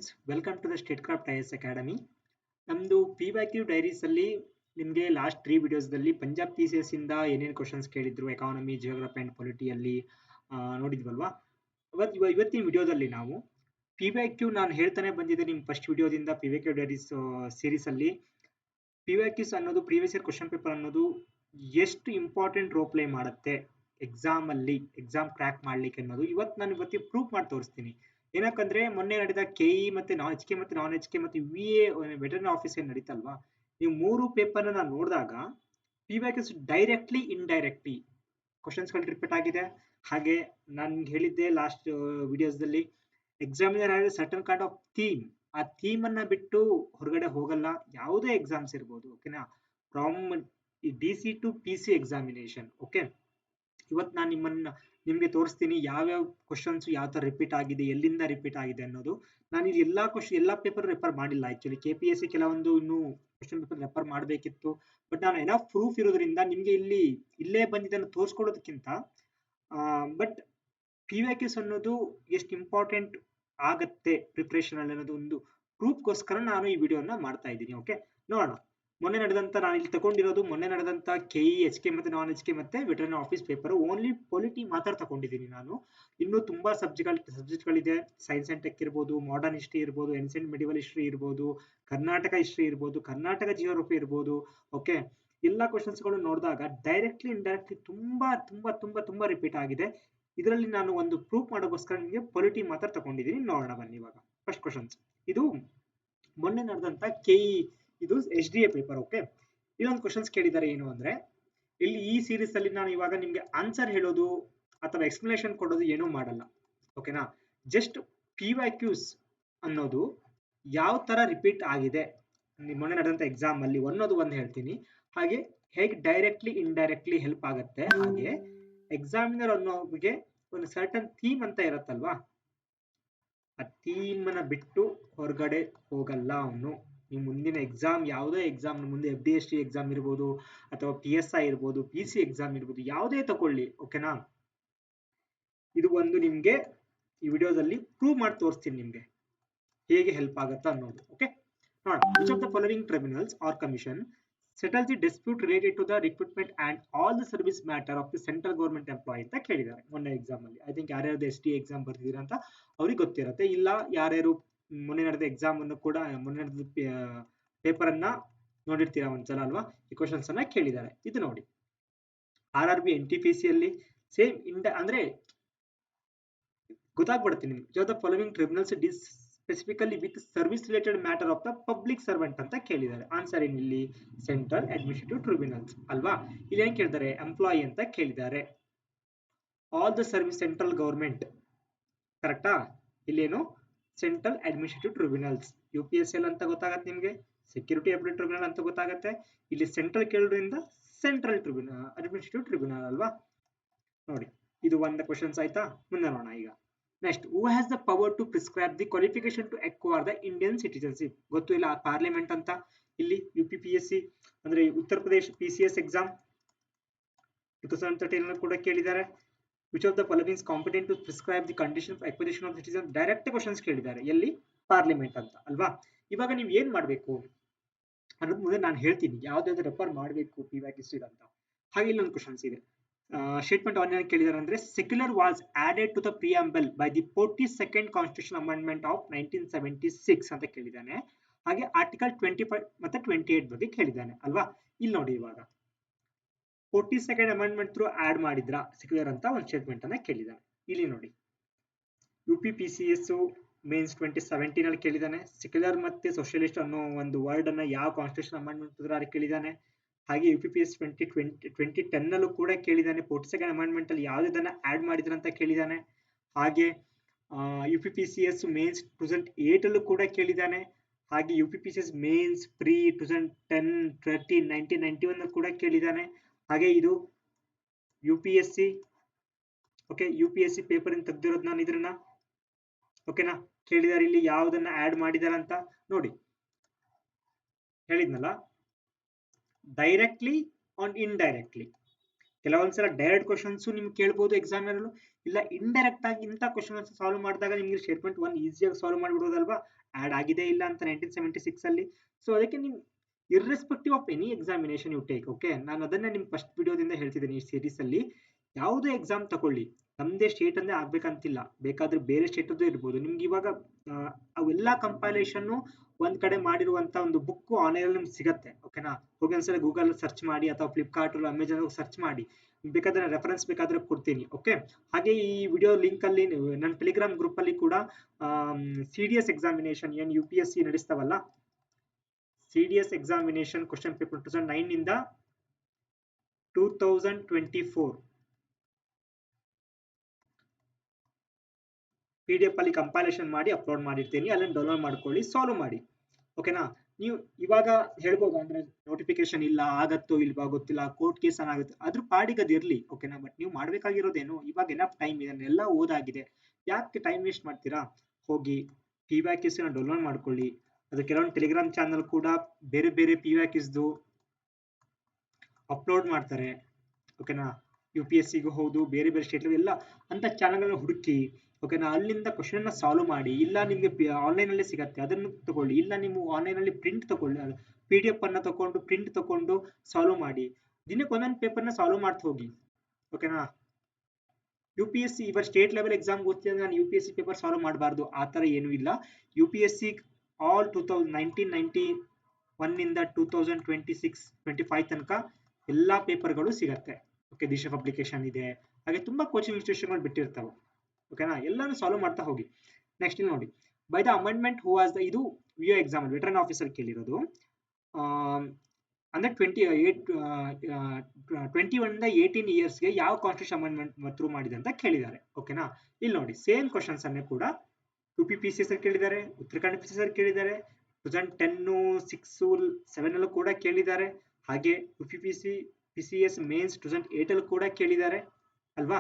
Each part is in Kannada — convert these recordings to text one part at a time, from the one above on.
Friends, welcome to the state craft IAS academy. ನಮ್ಮದು PYQ ಡೈರೀಸ್ ಅಲ್ಲಿ ನಿಮಗೆ ಲಾಸ್ಟ್ 3 ವಿಡಿಯೋಸ್ದಲ್ಲಿ ಪಂಜಾಬ್ PCS ಇಂದ ಏನೇನು ಕ್ವಶನ್ಸ್ ಕೇಳಿದ್ರು, ಎಕಾನಮಿ, ಜಿಯೋಗ್ರಫಿ ಅಂಡ್ ಪೊಲಿಟಿಯಲ್ಲಿ ನೋಡಿದ್ವಲ್ವಾ. ಇವತ್ತಿನ ವಿಡಿಯೋದಲ್ಲಿ ನಾವು PYQ ನಾನು ಹೇಳ್ತಾನೆ ಬಂದಿದ್ದೆ ನಿಮ್ಮ ಫಸ್ಟ್ ವಿಡಿಯೋದಿಂದ. PYQ ಡೈರೀಸ್ ಸೀರೀಸ್ ಅಲ್ಲಿ PYQs ಅನ್ನೋದು ಪ್ರೀವಿಯಸ್ ಇಯರ್ ಕ್ವಶನ್ ಪೇಪರ್ ಅನ್ನೋದು ಎಷ್ಟು ಇಂಪಾರ್ಟೆಂಟ್ ರೋಲ್ ಪ್ಲೇ ಮಾಡುತ್ತೆ ಎಕ್ಸಾಮ್ ಕ್ರ್ಯಾಕ್ ಮಾಡ್ಲಿಕ್ಕೆ ಅನ್ನೋದು ನಾನು ಇವತ್ತಿಗೆ ಪ್ರೂವ್ ಮಾಡಿ ತೋರಿಸ್ತೀನಿ. ಏನಕ್ಕಂದ್ರೆ ಮೊನ್ನೆ ನಡೆದ KE ಮತ್ತೆ ನಾನ್ HK ಮತ್ತೆ ನಾನ್ HK ಮತ್ತೆ VA ವೆಟರ್ನರಿ ಆಫೀಸ್ ಏನ್ ನಡೀತಲ್ವಾ, ನೀವು 3 ಪೇಪರ್ ನ ನೋಡಿದಾಗ PYQs ಡೈರೆಕ್ಟ್ಲಿ ಇಂಡೈರೆಕ್ಟ್ಲಿ ಕ್ವಶನ್ಸ್ ಗಳು ರಿಪೀಟ್ ಆಗಿದೆ. ಹಾಗೆ ನಾನು ಹೇಳಿದ್ದೆ ಲಾಸ್ಟ್ ವಿಡಿಯೋಸ್ದಲ್ಲಿ, examiner has certain kind of theme. ಆ ಥೀಮ್ ಅನ್ನ ಬಿಟ್ಟು ಹೊರಗಡೆ ಹೋಗಲ್ಲ. ಯಾವುದೇ ಎಕ್ಸಾಮ್ಸ್ ಇರ್ಬೋದು, ಓಕೆನಾ, from DC to PC examination. Okay, ಇವತ್ತು ನಾನು ನಿಮ್ಗೆ ತೋರಿಸ್ತೀನಿ ಯಾವ್ಯಾವ ಕ್ವಶನ್ಸ್ ಯಾವ ತರ ರಿಪೀಟ್ ಆಗಿದೆ, ಎಲ್ಲಿಂದ ರಿಪೀಟ್ ಆಗಿದೆ ಅನ್ನೋದು. ನಾನು ಇಲ್ಲಿ ಎಲ್ಲಾ ಪೇಪರ್ ರೆಫರ್ ಮಾಡಿಲ್ಲ. ಆಕ್ಚುಲಿ KPSC ಕೆಲವೊಂದು ಇನ್ನು ಕ್ವಶನ್ ಪೇಪರ್ ರೆಫರ್ ಮಾಡಬೇಕಿತ್ತು, ಬಟ್ ನಾನು ಏನೋ ಪ್ರೂಫ್ ಇರೋದ್ರಿಂದ ನಿಮ್ಗೆ ಇಲ್ಲೇ ಬಂದಿದ್ದನ್ನು ತೋರಿಸ್ಕೊಡೋದಕ್ಕಿಂತ ಬಟ್ PYQs ಅನ್ನೋದು ಎಷ್ಟು ಇಂಪಾರ್ಟೆಂಟ್ ಆಗತ್ತೆ ಪ್ರಿಪರೇಷನ್ ಅಲ್ಲಿ ಅನ್ನೋದು ಒಂದು ಪ್ರೂಫ್ಗೋಸ್ಕರ ನಾನು ಈ ವಿಡಿಯೋನ ಮಾಡ್ತಾ ಇದ್ದೀನಿ. ಓಕೆ, ನೋಡೋಣ. ಮೊನ್ನೆ ನಡೆದಂತ KE, HK ಮತ್ತೆ ನಾನ್ HK ಮತ್ತೆ veterinary office paper only polity ಮಾತ್ರ ತಗೊಂಡಿದ್ದೀನಿ ನಾನು. ಇನ್ನೂ ತುಂಬಾ ಸಬ್ಜೆಕ್ಟ್ಗಳಿದೆ. ಸೈನ್ಸ್ ಅಂಡ್ ಟೆಕ್ ಇರ್ಬೋದು, ಮಾಡರ್ನ್ ಹಿಸ್ಟ್ರಿ ಇರ್ಬೋದು, ಏನ್ಸಿಯಂಟ್ ಮಿಡಿವಲ್ ಹಿಸ್ಟ್ರಿ ಇರ್ಬೋದು, ಕರ್ನಾಟಕ ಹಿಸ್ಟ್ರಿ ಇರ್ಬೋದು, ಕರ್ನಾಟಕ ಜಿಯೋಗ್ರಫಿ ಇರ್ಬೋದು. ಓಕೆ, ಎಲ್ಲಾ ಕ್ವಶನ್ಸ್ ಗಳು ನೋಡಿದಾಗ ಡೈರೆಕ್ಟ್ಲಿ ಇಂಡೈರೆಕ್ಟ್ಲಿ ತುಂಬಾ ತುಂಬಾ ತುಂಬಾ ತುಂಬಾ ರಿಪೀಟ್ ಆಗಿದೆ. ಇದರಲ್ಲಿ ನಾನು ಒಂದು ಪ್ರೂಫ್ ಮಾಡೋಕ್ಕೋಸ್ಕರ ನಿಮಗೆ ಪೊಲಿಟಿ ಮಾತ್ರ ತಗೊಂಡಿದ್ದೀನಿ. ನೋಡೋಣ ಬನ್ನಿ. ಇವಾಗ ಫಸ್ಟ್ ಕ್ವಶನ್ಸ್, ಇದು ಮೊನ್ನೆ ನಡೆದಂತ KE, ಇದು SDA ಪೇಪರ್. ಓಕೆ, ಇಲ್ಲೊಂದು ಕ್ವಶನ್ಸ್ ಕೇಳಿದ್ದಾರೆ. ಏನು ಅಂದ್ರೆ, ಇಲ್ಲಿ ಈ ಸೀರೀಸ್ ಅಲ್ಲಿ ನಾನು ಇವಾಗ ನಿಮ್ಗೆ ಆನ್ಸರ್ ಹೇಳೋದು ಅಥವಾ ಎಕ್ಸ್ಪ್ಲನೇಷನ್ ಕೊಡೋದು ಏನೂ ಮಾಡಲ್ಲ. ಓಕೆನಾ, ಜಸ್ಟ್ PYQs ಅನ್ನೋದು ಯಾವ ತರ ರಿಪೀಟ್ ಆಗಿದೆ ಮೊನ್ನೆ ನಡೆದಂತ ಎಕ್ಸಾಮ್ ಅಲ್ಲಿ ಅನ್ನೋದು ಒಂದು ಹೇಳ್ತೀನಿ. ಹಾಗೆ ಹೇಗೆ ಡೈರೆಕ್ಟ್ಲಿ ಇಂಡೈರೆಕ್ಟ್ಲಿ ಹೆಲ್ಪ್ ಆಗುತ್ತೆ. ಹಾಗೆ ಎಕ್ಸಾಮಿನರ್ ಅನ್ನೋಗೆ ಒಂದು ಸರ್ಟನ್ ಥೀಮ್ ಅಂತ ಇರತ್ತಲ್ವಾ, ಆ ಥೀಮ್ ಅನ್ನ ಬಿಟ್ಟು ಹೊರಗಡೆ ಹೋಗಲ್ಲ ಅವನು. ನೀವು ಮುಂದಿನ ಎಕ್ಸಾಮ್, ಯಾವುದೇ ಎಕ್ಸಾಮ್ ಮುಂದೆ FDST ಎಕ್ಸಾಮ್ ಇರ್ಬೋದು, ಅಥವಾ PSI ಇರ್ಬೋದು, PC ಎಕ್ಸಾಮ್ ಇರ್ಬೋದು, ಯಾವುದೇ ತಗೊಳ್ಳಿ. ಓಕೆನಾ, ಇದು ಒಂದು ನಿಮ್ಗೆ ಈ ವಿಡಿಯೋದಲ್ಲಿ ಪ್ರೂವ್ ಮಾಡಿ ತೋರಿಸ್ತೀನಿ ನಿಮ್ಗೆ ಹೇಗೆ ಹೆಲ್ಪ್ ಆಗುತ್ತಾ ಅನ್ನೋದು. ಓಕೆ, ನೋಡೋಣ. Which of the following tribunals or commission settle the dispute related to the recruitment and all the service matter of the central government employ ಅಂತ ಕೇಳಿದ್ದಾರೆ ಮೊನ್ನೆ ಎಕ್ಸಾಮ್ ಅಲ್ಲಿ. ಐ ಥಿಂಕ್ ಯಾರ್ಯಾರು SDA ಎಕ್ಸಾಮ್ ಬರ್ತಿದ್ದೀರಾ ಅಂತ ಅವ್ರಿಗೆ ಗೊತ್ತಿರುತ್ತೆ. ಇಲ್ಲ ಯಾರ್ಯಾರು ಮೊನ್ನೆ ನಡೆದ ಎಕ್ಸಾಮ್ ಅನ್ನು ಕೂಡ, ಮೊನ್ನೆ ನಡೆದ ಪೇಪರ್ ಅನ್ನ ನೋಡಿರ್ತೀರಾ ಒಂದ್ಸಲ ಅಲ್ವಾ. ಈ ಕ್ವಶನ್ಸ್ ಅನ್ನ ಕೇಳಿದ್ದಾರೆ. ಇದು ನೋಡಿ, RRB NTPC ಅಲ್ಲಿ ಸೇಮ್ ಅಂದ್ರೆ ಗೊತ್ತಾಗ್ಬಿಡುತ್ತೆ ನಿಮ್ಗೆ. Which of the following tribunals deals specifically with service related matter of the public servant ಅಂತ ಕೇಳಿದ್ದಾರೆ. ಆನ್ಸರ್ ಏನಿಲ್ಲಿ ಸೆಂಟ್ರಲ್ ಅಡ್ಮಿನಿಸ್ಟ್ರೇಟಿವ್ ಟ್ರಿಬ್ಯುನಲ್ಸ್ ಅಲ್ವಾ. ಇಲ್ಲಿ ಏನ್ ಕೇಳಿದ್ದಾರೆ, ಎಂಪ್ಲಾಯಿ ಅಂತ ಕೇಳಿದ್ದಾರೆ. All the service central government, ಕರೆಕ್ಟಾ. ಇಲ್ಲೇನು ಸೆಂಟ್ರಲ್ ಅಡ್ಮಿನಿಸ್ಟ್ರೇಟಿವ್ ಟ್ರಿಬ್ಯುನಲ್ಸ್. UPSL ಅಂತ ಗೊತ್ತಾಗತ್ತೆ ನಿಮ್ಗೆ, ಸೆಕ್ಯೂರಿಟಿ ಅಪೀಲ್ ಟ್ರಿಬ್ಯುನಲ್ ಅಂತ ಗೊತ್ತಾಗತ್ತೆ. ಇಲ್ಲಿ ಸೆಂಟ್ರಲ್ ಕೇಳೋದ್ರಿಂದ ಸೆಂಟ್ರಲ್ ಟ್ರಿಬ್ಯುನಲ್, ಅಡ್ಮಿನಿಸ್ಟ್ರೇಟಿವ್ ಟ್ರಿಬ್ಯುನಲ್ ಅಲ್ವಾ. ನೋಡಿ, ಇದು ಒಂದು ಕ್ವಶನ್ಸ್ ಆಯ್ತಾ. ಮುಂದೆ ನೋಡೋಣ ಈಗ. Next, who has the power to prescribe the qualification to acquire the Indian citizenship. ಗೊತ್ತು ಇಲ್ಲ, ಪಾರ್ಲಿಮೆಂಟ್ ಅಂತ. ಇಲ್ಲಿ UPPSC ಅಂದ್ರೆ ಉತ್ತರ ಪ್ರದೇಶ PCS ಎಕ್ಸಾಮ್ 2013 ಕೂಡ ಕೇಳಿದ್ದಾರೆ. Which of the following competent to prescribe the condition of acquisition of citizen. Direct questions ಕೇಳಿದ್ದಾರೆ. ಎಲ್ಲಿ, ಪಾರ್ಲಿಮೆಂಟ್ ಅಂತ ಅಲ್ವಾ. ಇವಾಗ ನೀವು ಏನ್ ಮಾಡ್ಬೇಕು ಅನ್ನೋದು ಮುಂದೆ ನಾನು ಹೇಳ್ತೀನಿ, ಯಾವ್ದಾದ್ರು ರೆಫರ್ ಮಾಡಬೇಕು PYQs ಅಂತ. ಹಾಗೆ ಇಲ್ಲೊಂದು ಕ್ವಶನ್ಸ್ ಇದೆ. ಸ್ಟೇಟ್ಮೆಂಟ್ 1 ಕೇಳಿದ್ದಾರೆ ಅಂದ್ರೆ, secular was added to the preamble by the 42nd constitution amendment of 1976 ಅಂತ ಕೇಳಿದ್ದಾನೆ. ಹಾಗೆ ಆರ್ಟಿಕಲ್ 25 ಮತ್ತೆ 28 ಬಗ್ಗೆ ಕೇಳಿದ್ದಾನೆ ಅಲ್ವಾ. ಇಲ್ಲಿ ನೋಡಿ, ಇವಾಗ 42nd ಅಮೆಂಡ್ಮೆಂಟ್ ಥ್ರೂ ಆಡ್ ಮಾಡಿದ್ರ ಸೆಕ್ಯುಲರ್ ಅಂತ ಒಂದು ಸ್ಟೇಟ್ಮೆಂಟ್ ಅನ್ನ ಕೇಳಿದ್ದಾನೆ. ಇಲ್ಲಿ ನೋಡಿ, UPPCS ಮೇನ್ಸ್ 2017 ಅಲ್ಲಿ ಕೇಳಿದ್ದಾನೆ. ಸೆಕ್ಯುಲರ್ ಮತ್ತೆ ಸೋಷಿಯಲಿಸ್ಟ್ ಅನ್ನೋ ಒಂದು ವರ್ಡ್ ಅನ್ನ ಯಾವ ಕಾನ್ಸ್ಟಿಟ್ಯೂಷನ್ ಅಮೆಂಡ್ಮೆಂಟ್ ಥ್ರೂ ಕೇಳಿದ್ದಾನೆ. ಹಾಗೆ UPPS 2010 ಅಲ್ಲೂ ಕೂಡ ಕೇಳಿದ್ದಾನೆ. 42nd ಅಮೆಂಡ್ಮೆಂಟ್ ಅಲ್ಲಿ ಯಾವ್ದನ್ನ ಆಡ್ ಮಾಡಿದ್ರ ಅಂತ ಕೇಳಿದ್ದಾನೆ. ಹಾಗೆ UPPCS ಮೇನ್ಸ್ 2008 ಅಲ್ಲೂ ಕೂಡ ಕೇಳಿದ್ದಾನೆ. ಹಾಗೆ UPPCS ಮೇನ್ಸ್ ಪ್ರೀ 2010, 13, 1991 ಕೂಡ ಕೇಳಿದ್ದಾನೆ. ಹಾಗೆ ಇದು UPSC, ಓಕೆ, UPSC ಪೇಪರ್ ಇಂದ ತೆಗ್ದಿರೋದು ನಾನು ಇದನ್ನ. ಓಕೆನಾ, ಕೇಳಿದಾರೆ. ಇಲ್ಲಿ ಯಾವ್ದನ್ನ ಆಡ್ ಮಾಡಿದಾರ ಅಂತ ನೋಡಿ, ಹೇಳಿದ್ನಲ್ಲ, ಡೈರೆಕ್ಟ್ಲಿ ಆನ್ ಇಂಡೈರೆಕ್ಟ್ಲಿ. ಕೆಲವೊಂದ್ಸಲ ಡೈರೆಕ್ಟ್ ಕ್ವಶನ್ಸ್ ನಿಮ್ಗೆ ಕೇಳ್ಬೋದು ಎಕ್ಸಾಮಿನರ್, ಇಲ್ಲ ಇಂಡೈರೆಕ್ಟ್ ಆಗಿ ಇಂಥ ಕ್ವಶನ್ ಸಾಲ್ವ್ ಮಾಡಿದಾಗ ನಿಮ್ಗೆ ಸ್ಟೇಟ್ಮೆಂಟ್ 1 ಈಸಿಯಾಗಿ ಸಾಲ್ವ್ ಮಾಡಿಬಿಡೋದಲ್ವಾ. ಆಡ್ ಆಗಿದೆ ಇಲ್ಲ ಅಂತ 1976 ಅಲ್ಲಿ. ಸೊ ಅದಕ್ಕೆ ನೀವು irrespective of any examination you take, okay, ನಾನು ಅದನ್ನ ನಿಮ್ ಫಸ್ಟ್ ವಿಡಿಯೋದಿಂದ ಹೇಳ್ತಿದ್ದೀನಿ ಈ ಸೀರೀಸ್ ಅಲ್ಲಿ. ಯಾವುದೇ ಎಕ್ಸಾಮ್ ತಗೊಳ್ಳಿ, ನಮ್ದೇ ಸ್ಟೇಟ್ ಅಂದೇ ಆಗ್ಬೇಕಂತಿಲ್ಲ, ಬೇಕಾದ್ರೆ ಬೇರೆ ಸ್ಟೇಟ್ ಇರ್ಬೋದು. ನಿಮ್ಗೆ ಇವಾಗ ಅವೆಲ್ಲ ಕಂಪೈಲೇಷನ್ ಒಂದ್ ಕಡೆ ಮಾಡಿರುವಂತ ಒಂದು ಬುಕ್ ಆನ್ಲೈನ್ ನಿಮ್ಗೆ ಸಿಗತ್ತೆ, ಓಕೆನಾ. ಹೋಗಿ ಒಂದ್ಸಲ ಗೂಗಲ್ ಸರ್ಚ್ ಮಾಡಿ ಅಥವಾ ಫ್ಲಿಪ್ಕಾರ್ಟ್ ಅಮೆಜಾನ್ ಸರ್ಚ್ ಮಾಡಿ, ಬೇಕಾದ್ರೆ ರೆಫರೆನ್ಸ್ ಬೇಕಾದ್ರೆ ಕೊಡ್ತೀನಿ, ಓಕೆ. ಹಾಗೆ ಈ ವಿಡಿಯೋ ಲಿಂಕ್ ಅಲ್ಲಿ ನನ್ನ ಟೆಲಿಗ್ರಾಮ್ ಗ್ರೂಪ್ ಅಲ್ಲಿ ಕೂಡ CDS ಎಕ್ಸಾಮಿನೇಷನ್ ಏನ್ UPSC ನಡೆಸ್ತಾವಲ್ಲ, CDS examination question paper 2009 ಇಂದ 2024 PDF ಅಲ್ಲಿ ಕಂಪೈಲೇಷನ್ ಮಾಡಿ ಅಪ್ಲೋಡ್ ಮಾಡಿರ್ತೀನಿ, ಅಲ್ಲಿಂದ ಡೌನ್ಲೋಡ್ ಮಾಡ್ಕೊಳ್ಳಿ, ಸಾಲ್ವ್ ಮಾಡಿ, ಓಕೆನಾ. ನೀವು ಇವಾಗ ಹೇಳ್ಬೋದು ಅಂದ್ರೆ ನೋಟಿಫಿಕೇಶನ್ ಇಲ್ಲ, ಆಗತ್ತೋ ಇಲ್ವಾ ಗೊತ್ತಿಲ್ಲ, ಕೋರ್ಟ್ ಕೇಸ್ ಆಗುತ್ತೆ, ಅದ್ರ ಪಾಡಿಗೆ ಅದು ಇರ್ಲಿ, ಓಕೆನಾ. ಬಟ್ ನೀವು ಮಾಡ್ಬೇಕಾಗಿರೋದೇನು, ಇವಾಗ ಎನಫ್ ಟೈಮ್ ಇದೆ, ಎಲ್ಲ ಓದಾಗಿದೆ, ಯಾಕೆ ಟೈಮ್ ವೇಸ್ಟ್ ಮಾಡ್ತೀರಾ? ಹೋಗಿ PYQs ನ ಡೌನ್ಲೋಡ್ ಮಾಡ್ಕೊಳ್ಳಿ. ಅದು ಕೆಲವೊಂದು ಟೆಲಿಗ್ರಾಮ್ ಚಾನಲ್ ಕೂಡ ಬೇರೆ ಬೇರೆ PYQs ಅಪ್ಲೋಡ್ ಮಾಡ್ತಾರೆ, ಓಕೆನಾ. UPSCಗೂ ಹೌದು, ಬೇರೆ ಬೇರೆ ಸ್ಟೇಟ್ ಎಲ್ಲ ಅಂತ ಚಾನಲ್ಗಳನ್ನ ಹುಡುಕಿ, ಓಕೆನಾ, ಅಲ್ಲಿಂದ ಕ್ವಶನ್ ಸಾಲ್ವ್ ಮಾಡಿ. ಇಲ್ಲ ನಿಮ್ಗೆ ಆನ್ಲೈನ್ ಅಲ್ಲಿ ಸಿಗತ್ತೆ, ಅದನ್ನು ತಗೊಳ್ಳಿ. ಇಲ್ಲ ನೀವು ಆನ್ಲೈನ್ ಅಲ್ಲಿ ಪ್ರಿಂಟ್ ತಗೊಳ್ಳಿ, PDF ಅನ್ನ ತಗೊಂಡು ಪ್ರಿಂಟ್ ತಗೊಂಡು ಸಾಲ್ವ್ ಮಾಡಿ. ದಿನಕ್ಕೆ ಒಂದೊಂದು ಪೇಪರ್ನ ಸಾಲ್ವ್ ಮಾಡ್ತಾ ಹೋಗಿ, ಓಕೆನಾ. UPSC ಇವಾಗ ಸ್ಟೇಟ್ ಲೆವೆಲ್ ಎಕ್ಸಾಮ್ ಓದ್ತೀನಿ ನಾನು UPSC ಪೇಪರ್ ಸಾಲ್ವ್ ಮಾಡಬಾರ್ದು, ಆ ತರ ಏನೂ ಇಲ್ಲ. UPSC ಆಲ್ 1991 ಇಂದ 2026-25 ತನಕ ಎಲ್ಲಾ ಪೇಪರ್ಗಳು ಸಿಗತ್ತೆ, ಓಕೆ. ದಿಶಾ ಪಬ್ಲಿಕೇಶನ್ ಇದೆ, ಹಾಗೆ ತುಂಬಾ ಕೋಚಿಂಗ್ ಇನ್ಸ್ಟಿಟ್ಯೂಷನ್ಗಳು ಬಿಟ್ಟಿರ್ತಾವೆ, ಓಕೆನಾ. ಎಲ್ಲಾನು ಸಾಲ್ವ್ ಮಾಡ್ತಾ ಹೋಗಿ. ನೆಕ್ಸ್ಟ್ ಇಲ್ಲಿ ನೋಡಿ, by the amendment who was the, ಇದು VO ಎಕ್ಸಾಮ್ ವೆಟರನ್ ಆಫೀಸರ್ ಕೇಳಿರೋದು. ಅಂದ್ರೆ 21 ಇಂದ 18 ಇಯರ್ಸ್ಗೆ ಯಾವ ಕಾನ್ಸ್ಟಿಟ್ಯೂಷನ್ ಅಮೆಂಡ್ಮೆಂಟ್ ಥ್ರೂ ಮಾಡಿದೆ ಅಂತ ಕೇಳಿದ್ದಾರೆ, ಓಕೆನಾ. ಇಲ್ಲಿ ನೋಡಿ ಸೇಮ್ ಕ್ವಶನ್ಸ್ ಅನ್ನೇ ಕೂಡ UPPCS ಕೇಳಿದ್ದಾರೆ, ಉತ್ತರಾಖಂಡ PCS ಕೇಳಿದ್ದಾರೆ, 2010, 6, 7 ಅಲ್ಲೂ ಕೂಡ ಕೇಳಿದ್ದಾರೆ. ಹಾಗೆ UPPC PCS ಮೇನ್ಸ್ 2008 ಅಲ್ಲಿ ಕೂಡ ಕೇಳಿದ್ದಾರೆ ಅಲ್ವಾ.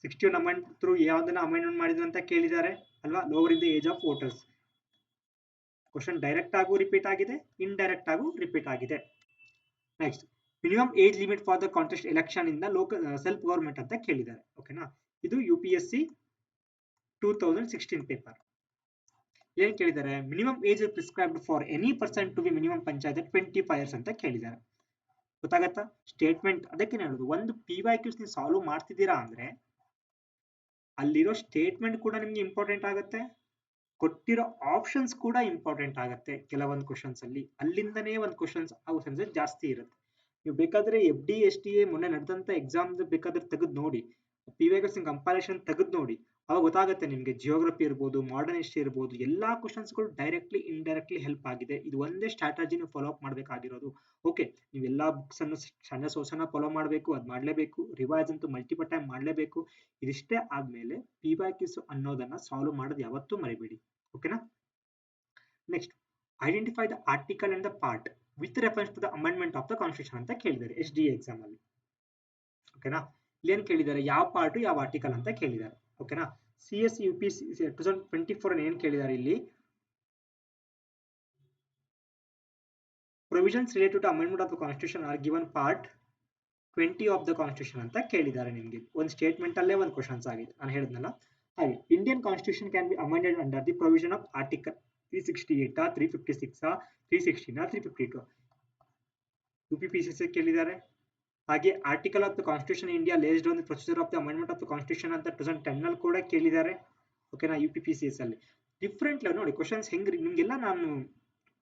61 ಅಮೆಂಡ್ ಥ್ರೂ ಯಾವ್ದನ್ನ ಅಮೆಂಡ್ಮೆಂಟ್ ಮಾಡಿದ್ರು ಅಂತ ಕೇಳಿದ್ದಾರೆ ಅಲ್ವಾ. Lower in the age of voters question direct ಆಗು ರಿಪೀಟ್ ಆಗಿದೆ, ಇಂಡೈರೆಕ್ಟ್ ಆಗು ರಿಪೀಟ್ ಆಗಿದೆ. Next minimum age limit for the contest election ಇಂದ ಲೋಕಲ್ ಸೆಲ್ಫ್ ಗವರ್ಮೆಂಟ್ ಅಂತ ಕೇಳಿದ್ದಾರೆ, ಓಕೆನಾ. ಇದು UPSC 2016 ಪೇಪರ್. ಏನ್ ಕೇಳಿದ್ದಾರೆ, minimum age prescribed for any person to be minimum panchayat 25 years ಅಂತ ಕೇಳಿದ್ದಾರೆ. ಗೊತ್ತಾಗತ್ತಾ ಸ್ಟೇಟ್ಮೆಂಟ್? ಅದಕ್ಕೆ ಹೇಳುದು, ಒಂದು PYQs ನೀವು ಸಾಲ್ವ್ ಮಾಡ್ತಿದ್ದೀರಾ ಅಂದ್ರೆ ಅಲ್ಲಿರೋ ಸ್ಟೇಟ್ಮೆಂಟ್ ಕೂಡ ನಿಮ್ಗೆ ಇಂಪಾರ್ಟೆಂಟ್ ಆಗುತ್ತೆ, ಕೊಟ್ಟಿರೋ ಆಪ್ಷನ್ಸ್ ಕೂಡ ಇಂಪಾರ್ಟೆಂಟ್ ಆಗುತ್ತೆ. ಕೆಲವೊಂದು ಕ್ವಶನ್ಸ್ ಅಲ್ಲಿ ಅಲ್ಲಿಂದನೇ ಒಂದು ಕ್ವಶನ್ಸ್ ಆಪ್ಷನ್ಸ್ ಜಾಸ್ತಿ ಇರುತ್ತೆ. ನೀವು ಬೇಕಾದ್ರೆ FD STA ಮೊನ್ನೆ ನಡೆದಂತ ಎಕ್ಸಾಮ್ ಬೇಕಾದ್ರೆ ತೆಗೆದು ನೋಡಿ, PYQs ಕಂಪೈಲೇಷನ್ ತೆಗೆದು ನೋಡಿ, ಅವಾಗ ಗೊತ್ತಾಗುತ್ತೆ ನಿಮ್ಗೆ. ಜಿಯೋಗ್ರಫಿ ಇರ್ಬೋದು, ಮಾಡರ್ನ್ ಹಿಸ್ಟ್ರಿ ಇರ್ಬೋದು, ಎಲ್ಲಾ ಕ್ವಶನ್ಸ್ಗಳು ಡೈರೆಕ್ಟ್ಲಿ ಇಂಡೈರೆಕ್ಟ್ಲಿ ಹೆಲ್ಪ್ ಆಗಿದೆ. ಇದು ಒಂದೇ ಸ್ಟ್ರಾಟಜಿ ನೀವು ಫಾಲೋ ಅಪ್ ಮಾಡಬೇಕಾಗಿರೋದು, ಓಕೆ. ನೀವೆಲ್ಲಾ ಬುಕ್ಸ್ ಅನ್ನು ಸಣ್ಣ ಸೋಸನ ಫಾಲೋ ಮಾಡಬೇಕು, ಅದು ಮಾಡಲೇಬೇಕು. ರಿವೈಸ್ ಅಂತೂ ಮಲ್ಟಿಪಲ್ ಟೈಮ್ ಮಾಡಲೇಬೇಕು. ಇದಿಷ್ಟೇ ಆದ್ಮೇಲೆ PYQs ಅನ್ನೋದನ್ನ ಸಾಲ್ವ್ ಮಾಡೋದು ಯಾವತ್ತೂ ಮರಿಬೇಡಿ, ಓಕೆನಾ. Next identify the article and the part with reference to the amendment of the constitution ಅಂತ ಕೇಳಿದ್ದಾರೆ SDA ಎಕ್ಸಾಮ್ ಅಲ್ಲಿ, ಓಕೆನಾ. ಇಲ್ಲೇನ್ ಕೇಳಿದ್ದಾರೆ, ಯಾವ ಪಾರ್ಟ್ ಯಾವ ಆರ್ಟಿಕಲ್ ಅಂತ ಕೇಳಿದ್ದಾರೆ, ಓಕೆನಾ. CSE UPSC 2024 ಏನ್ ಕೇಳಿದ್ದಾರೆ ಇಲ್ಲಿ, provisions related to amendment of the constitution are given part 20 of the constitution ಅಂತ ಕೇಳಿದ್ದಾರೆ ನಿಮ್ಗೆ. ಒಂದು ಸ್ಟೇಟ್ಮೆಂಟ್ ಅಲ್ಲೇ ಒಂದು ಕ್ವಶನ್ಸ್ ಆಗಿದೆ, ನಾನು ಹೇಳಿದ್ನಲ್ಲ. ಹಾಗೆ Indian constitution can be amended under the provision of article 368, 356, 316, 352 UPPCC ಕೇಳಿದ್ದಾರೆ. ಹಾಗೆ article of the constitution India laid on the procedure of the amendment of the constitution ಅಂತ 2010 ಅಲ್ಲಿ ಕೂಡ ಕೇಳಿದ್ದಾರೆ, ಓಕೆನಾ. UPPCS ಅಲ್ಲಿ ಡಿಫ್ರೆಂಟ್ ಲೆವೆಲ್ ನೋಡಿ ಕ್ವಶನ್ಸ್ ಹೆಂಗ್ರಿ, ನಿಮ್ಗೆಲ್ಲ ನಾನು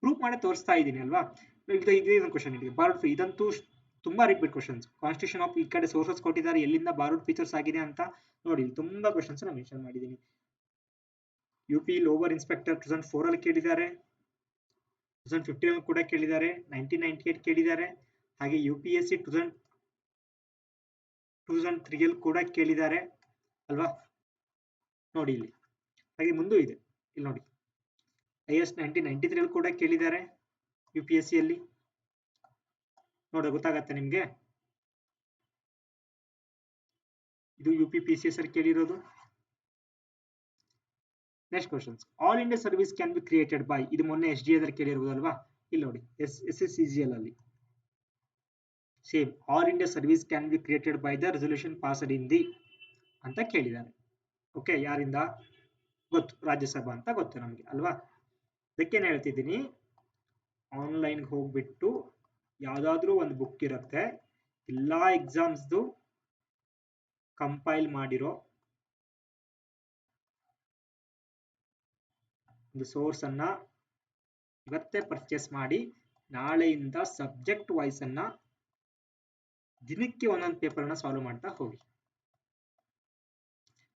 ಪ್ರೂಫ್ ಮಾಡಿ ತೋರಿಸ್ತಾ ಇದ್ದೀನಿ ಅಲ್ವಾ. ಇದೇ ಒಂದು ಕ್ವಶನ್ ಇದೆ ಬಾರೋಡ್, ಇದಂತೂ ತುಂಬಾ ರಿಪೀಟ್ ಕ್ವಶನ್ಸ್. ಕಾನ್ಸ್ಟಿಟ್ಯೂಷನ್ ಆಫ್ ಈ ಕಡೆ ಸೋರ್ಸಸ್ ಕೊಟ್ಟಿದ್ದಾರೆ, ಎಲ್ಲಿಂದ ಬಾರೋಡ್ ಫೀಚರ್ಸ್ ಆಗಿದೆ ಅಂತ ನೋಡಿ, ತುಂಬಾ ಕ್ವಶನ್ಸ್ ನಾನು ಮೆನ್ಷನ್ ಮಾಡಿದ್ದೀನಿ. UP ಲೋವರ್ ಇನ್ಸ್ಪೆಕ್ಟರ್ 2004 ಅಲ್ಲಿ ಕೇಳಿದ್ದಾರೆ, 2015 ಅಲ್ಲಿ ಕೂಡ ಕೇಳಿದ್ದಾರೆ, 1998 ಕೇಳಿದ್ದಾರೆ. ಹಾಗೆ UPSC 2003 ಅಲ್ಲಿ ಕೂಡ ಕೇಳಿದ್ದಾರೆ ಅಲ್ವಾ, ನೋಡಿ ಇಲ್ಲಿ. ಹಾಗೆ ಮುಂದೂ ಇದೆ, ಇಲ್ಲಿ ನೋಡಿ IS 1993 ಅಲ್ಲಿ ಕೂಡ ಕೇಳಿದ್ದಾರೆ UPSC ಅಲ್ಲಿ, ನೋಡಿ ಗೊತ್ತಾಗತ್ತೆ ನಿಮ್ಗೆ. ಇದು UPPCS ಅಲ್ಲಿ ಕೇಳಿರೋದು. Next questions, all India service can be created by, ಇದು ಮೊನ್ನೆ SDA ಅಲ್ಲಿ ಕೇಳಿರೋದು ಅಲ್ವಾ. ಇಲ್ಲಿ ನೋಡಿ SSCGL ಅಲ್ಲಿ same, all India service can be created by the resolution passed in the ಅಂತ ಕೇಳಿದ್ದಾರೆ, ಓಕೆ. ಯಾರಿಂದ, ಗೊತ್ತು, ರಾಜ್ಯಸಭಾ ಅಂತ ಗೊತ್ತು ನಮಗೆ ಅಲ್ವಾ. ಅದಕ್ಕೇನು ಹೇಳ್ತಿದ್ದೀನಿ, ಆನ್ಲೈನ್ಗೆ ಹೋಗ್ಬಿಟ್ಟು ಯಾವ್ದಾದ್ರೂ ಒಂದು ಬುಕ್ ಇರುತ್ತೆ, ಎಲ್ಲಾ ಎಕ್ಸಾಮ್ಸ್ದು ಕಂಪೈಲ್ ಮಾಡಿರೋ ಒಂದು ಸೋರ್ಸ್ ಅನ್ನ ಇವತ್ತೇ ಪರ್ಚೇಸ್ ಮಾಡಿ, ನಾಳೆಯಿಂದ ಸಬ್ಜೆಕ್ಟ್ ವೈಸ್ ಅನ್ನ ದಿನಕ್ಕೆ ಒಂದೊಂದು ಪೇಪರ್ ಅನ್ನ ಸಾಲ್ವ್ ಮಾಡ್ತಾ ಹೋಗಿ.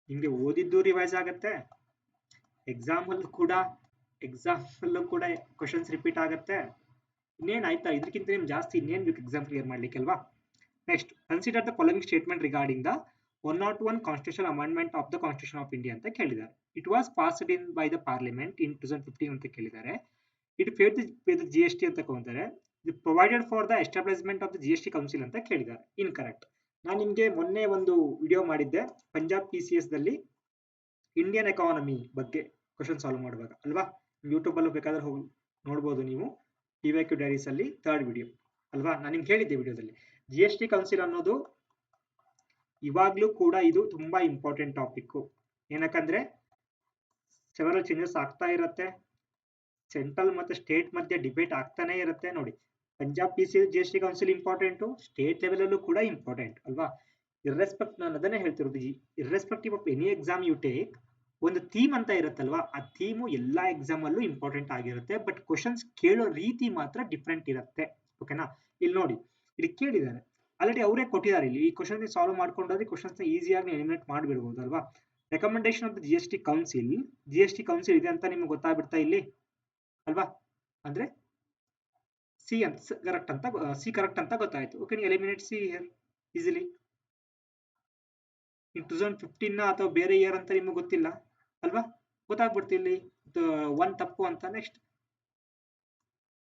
ನಿಮ್ಗೆ ಓದಿದ್ದು ರಿವೈಸ್ ಆಗತ್ತೆ, ಎಕ್ಸಾಮ್ ಅಲ್ಲೂ ಕೂಡ ಕ್ವಶನ್ಸ್ ರಿಪೀಟ್ ಆಗತ್ತೆ. ಇನ್ನೇನ್ ಆಯ್ತಾ, ಇದಕ್ಕಿಂತ ನಿಮ್ ಜಾಸ್ತಿ ಇನ್ನೇನ್ ಬೇಕು ಎಕ್ಸಾಮ್ ಕ್ಲಿಯರ್ ಮಾಡ್ಲಿಕ್ಕೆ ಅಲ್ವಾ. Next, consider the following statement regarding the 101 constitution amendment of the constitution of India ಅಂತ ಕೇಳಿದ್ದಾರೆ. It was passed in by the parliament in 2015 ಅಂತ ಕೇಳಿದ್ದಾರೆ. ಇಟ್ ಫೇರ್ ದ GST ಅಂತ ತಗೊಂತಾರೆ. Provided for the establishment of the GST council ಅಂತ ಕೇಳಿದ್ದಾರೆ. ಇನ್ಕರೆಕ್ಟ್. ನಾನು ನಿಮ್ಗೆ ಮೊನ್ನೆ ಒಂದು ವಿಡಿಯೋ ಮಾಡಿದ್ದೆ ಪಂಜಾಬ್ PCS ದಲ್ಲಿ ಇಂಡಿಯನ್ ಎಕಾನಮಿ ಬಗ್ಗೆ ಕ್ವಶನ್ ಸಾಲ್ವ್ ಮಾಡುವಾಗ ಅಲ್ವಾ. ಯೂಟ್ಯೂಬ್ ಅಲ್ಲೂ ಬೇಕಾದ್ರೆ ಹೋಗಿ ನೋಡ್ಬೋದು ನೀವು, PYQ ಡೈರೀಸ್ ಅಲ್ಲಿ 3rd ವಿಡಿಯೋ ಅಲ್ವಾ. ನಾನು ನಿಮ್ಗೆ ಹೇಳಿದ್ದೆ ವಿಡಿಯೋದಲ್ಲಿ, GST ಕೌನ್ಸಿಲ್ ಅನ್ನೋದು ಇವಾಗ್ಲೂ ಕೂಡ ಇದು ತುಂಬಾ ಇಂಪಾರ್ಟೆಂಟ್ ಟಾಪಿಕ್. ಏನಕ್ಕಂದ್ರೆ ಸೆವೆರಲ್ ಚೇಂಜಸ್ ಆಗ್ತಾ ಇರುತ್ತೆ, ಸೆಂಟ್ರಲ್ ಮತ್ತೆ ಸ್ಟೇಟ್ ಮಧ್ಯೆ ಡಿಬೇಟ್ ಆಗ್ತಾನೆ ಇರುತ್ತೆ. ನೋಡಿ, Punjab PCS GST council important, state level ಅಲ್ಲೂ ಕೂಡ ಇಂಪಾರ್ಟೆಂಟ್ ಅಲ್ವಾ. ನಾನು ಅದನ್ನೇ ಹೇಳ್ತಿರೋದು, irrespective of any exam you take, ಒಂದು ಥೀಮ್ ಅಂತ ಇರುತ್ತಲ್ವಾ, ಆ ಥೀಮು ಎಲ್ಲಾ ಎಕ್ಸಾಮ್ ಅಲ್ಲೂ ಇಂಪಾರ್ಟೆಂಟ್ ಆಗಿರುತ್ತೆ. ಬಟ್ ಕ್ವಶನ್ಸ್ ಕೇಳೋ ರೀತಿ ಮಾತ್ರ ಡಿಫ್ರೆಂಟ್ ಇರುತ್ತೆ. ಓಕೆನಾ. ಇಲ್ಲಿ ನೋಡಿ, ಇಲ್ಲಿ ಕೇಳಿದ್ದಾರೆ ಆಲ್ರೆಡಿ, ಅವರೇ ಕೊಟ್ಟಿದ್ದಾರೆ. ಇಲ್ಲಿ ಈ ಕ್ವಶನ್ ಸಾಲ್ವ್ ಮಾಡ್ಕೊಂಡ್ರೆ ಕ್ವಶನ್ಸ್ ಈಸಿಯಾಗಿ ಎಲಿಮಿನೇಟ್ ಮಾಡಿಬಿಡ್ಬೋದು ಅಲ್ವಾ. Recommendation of the GST council ಇದೆ ಅಂತ ನಿಮ್ಗೆ ಗೊತ್ತಾಗ್ಬಿಡ್ತಾ ಇಲ್ಲಿ ಅಲ್ವಾ. ಅಂದ್ರೆ ಸಿ ಕರೆಕ್ಟ್ ಅಂತ ಗೊತ್ತಾಯ್ತು. Okay, eliminate C here easily. In 2015 ಅಥವಾ ಬೇರೆ ಇಯರ್ ಅಂತ ನಿಮ್ಗೆ ಗೊತ್ತಿಲ್ಲ ಅಲ್ವಾ, ಗೊತ್ತಾಗ್ಬಿಡ್ತು ಇಲ್ಲಿ 1 ತಪ್ಪು ಅಂತ. ನೆಕ್ಸ್ಟ್,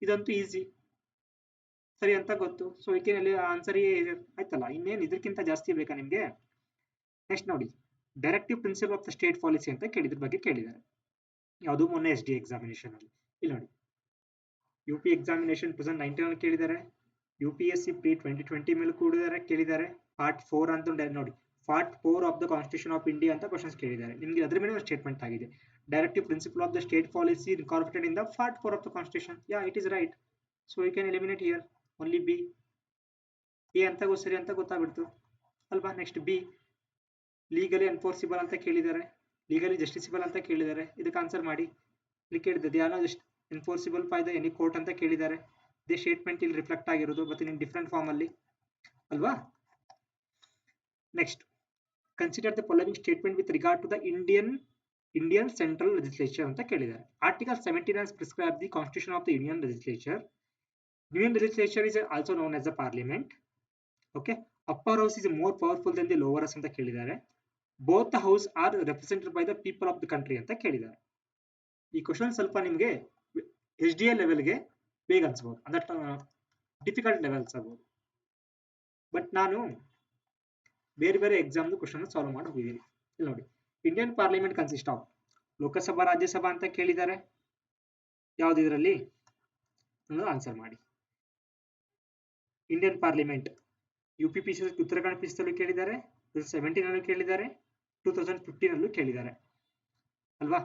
ಇದಂತೂ ಈಸಿ ಸರಿ ಅಂತ ಗೊತ್ತು. ಸೊ ಇದಕ್ಕೆ ಆನ್ಸರ್ ಆಯ್ತಲ್ಲ, ಇನ್ನೇನು ಇದಕ್ಕಿಂತ ಜಾಸ್ತಿ ಬೇಕಾ ನಿಮ್ಗೆ. ನೆಕ್ಸ್ಟ್ ನೋಡಿ, directive principle of the state policy ಅಂತ ಕೇಳಿದ್ರ ಬಗ್ಗೆ ಕೇಳಿದ್ದಾರೆ. ಯಾವುದು ಮೊನ್ನೆ SD ಎಕ್ಸಾಮಿನೇಷನ್ ಅಲ್ಲಿ. ಇಲ್ಲಿ ನೋಡಿ, UP ಎಕ್ಸಾಮಿನೇಷನ್ 2019 ಅಲ್ಲಿ ಕೇಳಿದ್ದಾರೆ, UPSC ಪ್ರಿ 2020 ಮೇಲೆ ಕೇಳಿದ್ದಾರೆ. ಪಾರ್ಟ್ 4 ಅಂತ ನೋಡಿ, part 4 of the constitution of India ಅಂತ ಕ್ವಶನ್ಸ್ ಕೇಳಿದ್ದಾರೆ. ನಿಮ್ಗೆ ಅದ್ರ ಮೇಲೆ ಸ್ಟೇಟ್ಮೆಂಟ್ ಆಗಿದೆ, directive principle of the state policy incorporated in the part 4 of the constitution. Yeah, it is right. So you can eliminate here only B. A ಅಂತ ಸರಿ ಅಂತ ಗೊತ್ತಾಗ್ಬಿಡ್ತು ಅಲ್ವಾ. ನೆಕ್ಸ್ಟ್ B, ಲೀಗಲಿ ಎನ್ಫೋರ್ಸಿಬಲ್ ಅಂತ ಕೇಳಿದ್ದಾರೆ, ಲೀಗಲಿ ಜಸ್ಟಿಸಿಬಲ್ ಅಂತ ಕೇಳಿದ್ದಾರೆ. ಇದಕ್ಕೆ ಆನ್ಸರ್ ಮಾಡಿ. ಇಲ್ಲಿ ಕೇಳಿದ್ದು they are not enforceable by the any court ಅಂತ ಕೇಳಿದ್ದಾರೆ. ಇದೇ ಸ್ಟೇಟ್ಮೆಂಟ್ ಇಲ್ಲಿ ರಿಫ್ಲೆಕ್ಟ್ ಆಗಿರೋದು, ಮತ್ತೆ ನಿಮ್ ಡಿಫ್ರೆಂಟ್ ಫಾರ್ಮ್ ಅಲ್ಲಿ ಅಲ್ವಾ. Next, consider the following statement with regard to the Indian central legislature ಅಂತ ಕೇಳಿದ್ದಾರೆ. Article 17 has prescribed the constitution of the Indian legislature. Indian legislature is also known as the parliament. Okay, upper house is more powerful than the lower house ಅಂತ ಕೇಳಿದ್ದಾರೆ. Both the house are represented by the people of the country ಅಂತ ಕೇಳಿದ್ದಾರೆ. ಈ ಕ್ವಶನ್ ಸ್ವಲ್ಪ ನಿಮ್ಗೆ SDA ಲೆವೆಲ್ಗೆ ಬೇಗ ಅನ್ಸ್ಬೋದು, ಅಂದ್ರೆ ಡಿಫಿಕಲ್ಟ್ ಲೆವೆಲ್ಸ್ ಆಗ್ಬೋದು. ಬಟ್ ನಾನು ಬೇರೆ ಎಕ್ಸಾಮ್ ಕ್ವಶನ್ ಸಾಲ್ವ್ ಮಾಡಿ ಹೋಗಿದ್ದೀನಿ. ಇಲ್ಲಿ ನೋಡಿ, Indian parliament consist of Lok Sabha, Rajya Sabha ಅಂತ ಕೇಳಿದ್ದಾರೆ. ಯಾವ್ದು ಇದರಲ್ಲಿ ಆನ್ಸರ್ ಮಾಡಿ. Indian parliament UPPC Uttarakhand PCS ಅಲ್ಲೂ ಕೇಳಿದ್ದಾರೆ, 2017 ಅಲ್ಲೂ ಕೇಳಿದ್ದಾರೆ, 2015 ಅಲ್ಲೂ ಕೇಳಿದ್ದಾರೆ ಅಲ್ವಾ.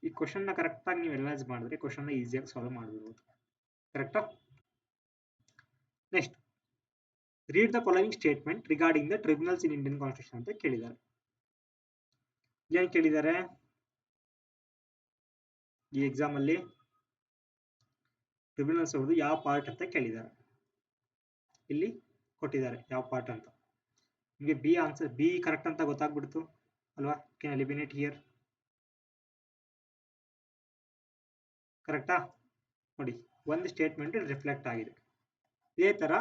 ಈ ಕ್ವಶನ್ ನ ಕರೆಕ್ಟ್ ಆಗಿ ನೀವು ಅನಲೈಸ್ ಮಾಡಿದ್ರೆ ಕ್ವಶನ್ ನ ಈಸಿಯಾಗಿ ಸಾಲ್ವ್ ಮಾಡಬಹುದು. ಕರೆಕ್ಟಾ. Next, read the following statement regarding the tribunals in Indian constitution ಅಂತ ಕೇಳಿದ್ದಾರೆ. ಏನ್ ಕೇಳಿದ್ದಾರೆ ಈ ಎಕ್ಸಾಮ್ ಅಲ್ಲಿ, ಟ್ರಿಬ್ಯುನಲ್ಸ್ ಅವ್ರದ್ದು ಯಾವ ಪಾರ್ಟ್ ಅಂತ ಕೇಳಿದ್ದಾರೆ. ಇಲ್ಲಿ ಕೊಟ್ಟಿದ್ದಾರೆ ಯಾವ ಪಾರ್ಟ್ ಅಂತ. ನಿಮಗೆ B ಆನ್ಸರ್, B ಕರೆಕ್ಟ್ ಅಂತ ಗೊತ್ತಾಗ್ಬಿಡ್ತು ಅಲ್ವಾ. Can eliminate here. ಕರೆಕ್ಟಾ. ನೋಡಿ, ಒಂದು ಸ್ಟೇಟ್ಮೆಂಟ್ ರಿಫ್ಲೆಕ್ಟ್ ಆಗಿದೆ. ಇದೇ ತರ